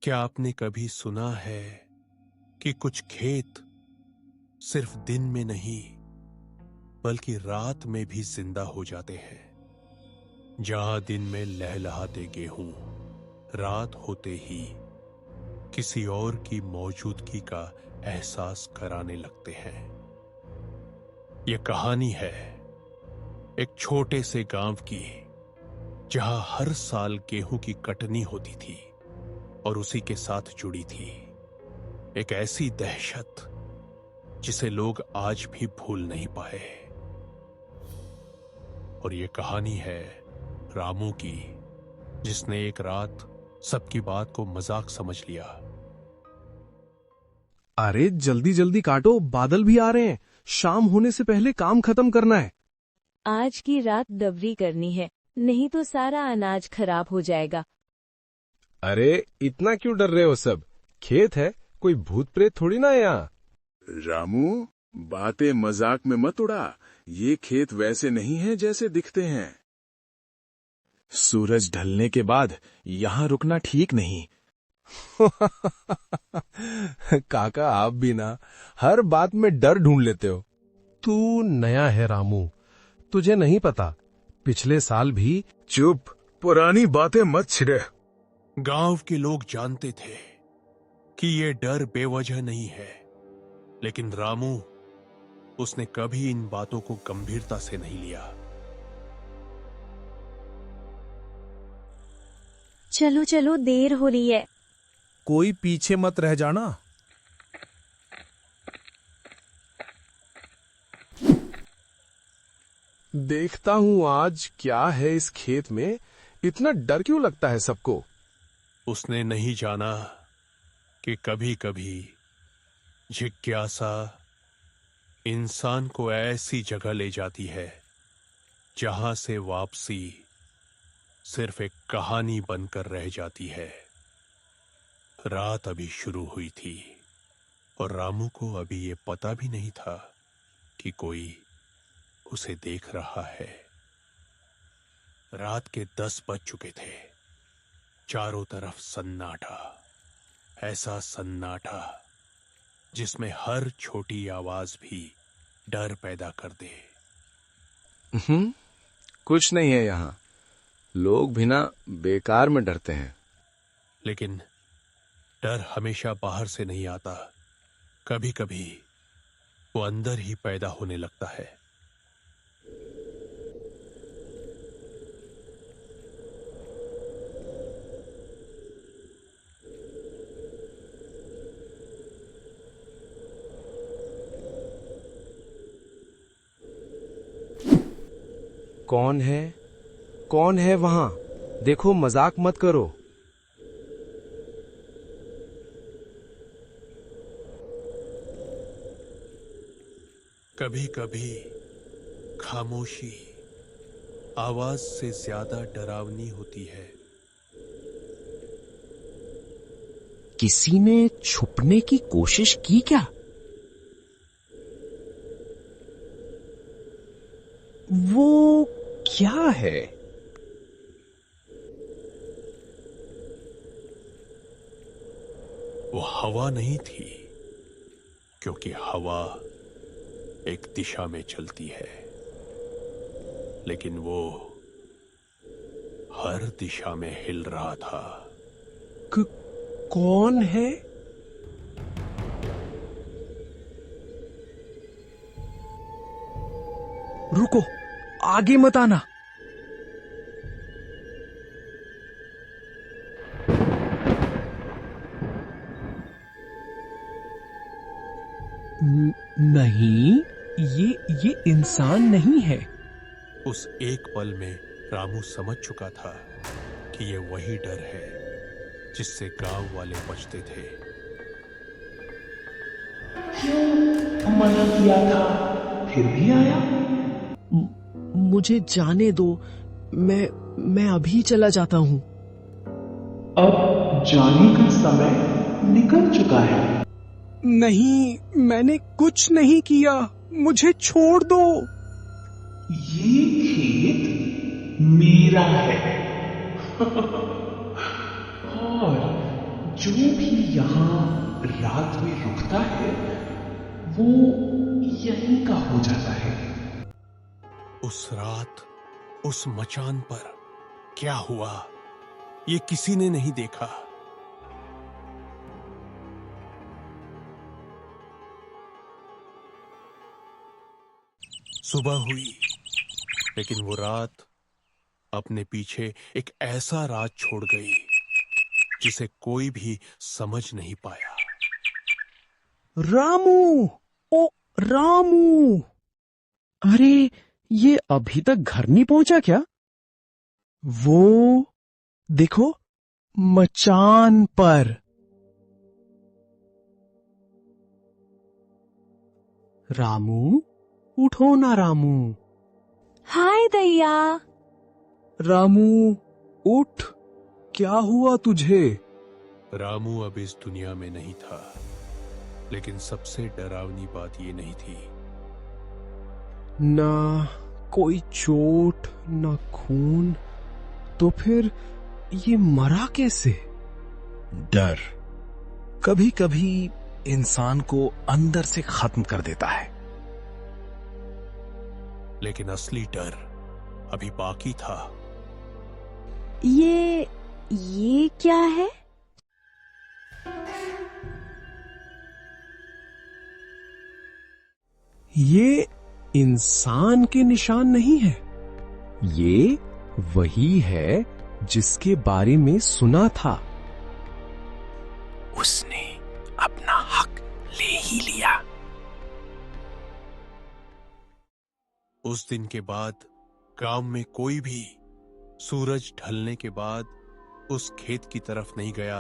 क्या आपने कभी सुना है कि कुछ खेत सिर्फ दिन में नहीं बल्कि रात में भी जिंदा हो जाते हैं? जहां दिन में लहलहाते गेहूं रात होते ही किसी और की मौजूदगी का एहसास कराने लगते हैं। यह कहानी है एक छोटे से गांव की, जहां हर साल गेहूं की कटनी होती थी और उसी के साथ जुड़ी थी एक ऐसी दहशत जिसे लोग आज भी भूल नहीं पाए। और यह कहानी है रामू की, जिसने एक रात सबकी बात को मजाक समझ लिया। अरे जल्दी जल्दी काटो, बादल भी आ रहे हैं। शाम होने से पहले काम खत्म करना है। आज की रात डबरी करनी है, नहीं तो सारा अनाज खराब हो जाएगा। अरे इतना क्यों डर रहे हो सब? खेत है, कोई भूत प्रेत थोड़ी ना है यहाँ। रामू, बातें मजाक में मत उड़ा। ये खेत वैसे नहीं है जैसे दिखते हैं। सूरज ढलने के बाद यहाँ रुकना ठीक नहीं। काका, आप भी ना हर बात में डर ढूंढ लेते हो। तू नया है रामू, तुझे नहीं पता। पिछले साल भी। चुप, पुरानी बातें मत छिड़े। गांव के लोग जानते थे कि यह डर बेवजह नहीं है, लेकिन रामू, उसने कभी इन बातों को गंभीरता से नहीं लिया। चलो चलो, देर हो रही है। कोई पीछे मत रह जाना। देखता हूँ आज क्या है इस खेत में। इतना डर क्यों लगता है सबको? उसने नहीं जाना कि कभी कभी जिज्ञासा इंसान को ऐसी जगह ले जाती है जहां से वापसी सिर्फ एक कहानी बनकर रह जाती है। रात अभी शुरू हुई थी और रामू को अभी ये पता भी नहीं था कि कोई उसे देख रहा है। रात के 10 बज चुके थे। चारों तरफ सन्नाटा, ऐसा सन्नाटा जिसमें हर छोटी आवाज भी डर पैदा कर दे। कुछ नहीं है यहाँ। लोग भी ना बेकार में डरते हैं। लेकिन डर हमेशा बाहर से नहीं आता, कभी कभी वो अंदर ही पैदा होने लगता है। कौन है? कौन है वहां? देखो, मजाक मत करो। कभी कभी खामोशी आवाज से ज्यादा डरावनी होती है। किसी ने छुपने की कोशिश की क्या? वो क्या है? वो हवा नहीं थी, क्योंकि हवा एक दिशा में चलती है, लेकिन वो हर दिशा में हिल रहा था। कौन है? रुको, आगे मत आना। नहीं, ये इंसान नहीं है। उस एक पल में रामू समझ चुका था कि ये वही डर है जिससे गांव वाले बचते थे। क्यों मना किया था, फिर भी आया? मुझे जाने दो, मैं अभी चला जाता हूँ। अब जाने का समय निकल चुका है। नहीं, मैंने कुछ नहीं किया, मुझे छोड़ दो। ये खेत मेरा है। और जो भी यहाँ रात में रुकता है वो यहीं का हो जाता है। उस रात उस मचान पर क्या हुआ ये किसी ने नहीं देखा। सुबह हुई, लेकिन वो रात अपने पीछे एक ऐसा राज छोड़ गई जिसे कोई भी समझ नहीं पाया। रामू, ओ रामू, अरे ये अभी तक घर नहीं पहुंचा क्या? वो देखो मचान पर। रामू, उठो ना रामू। हाय दैया। रामू उठ, क्या हुआ तुझे? रामू अब इस दुनिया में नहीं था, लेकिन सबसे डरावनी बात ये नहीं थी। ना कोई चोट ना खून, तो फिर ये मरा कैसे? डर कभी कभी इंसान को अंदर से खत्म कर देता है। लेकिन असली डर अभी बाकी था। ये क्या है? ये इंसान के निशान नहीं है। ये वही है जिसके बारे में सुना था। उसने अपना हक ले ही लिया। उस दिन के बाद गांव में कोई भी सूरज ढलने के बाद उस खेत की तरफ नहीं गया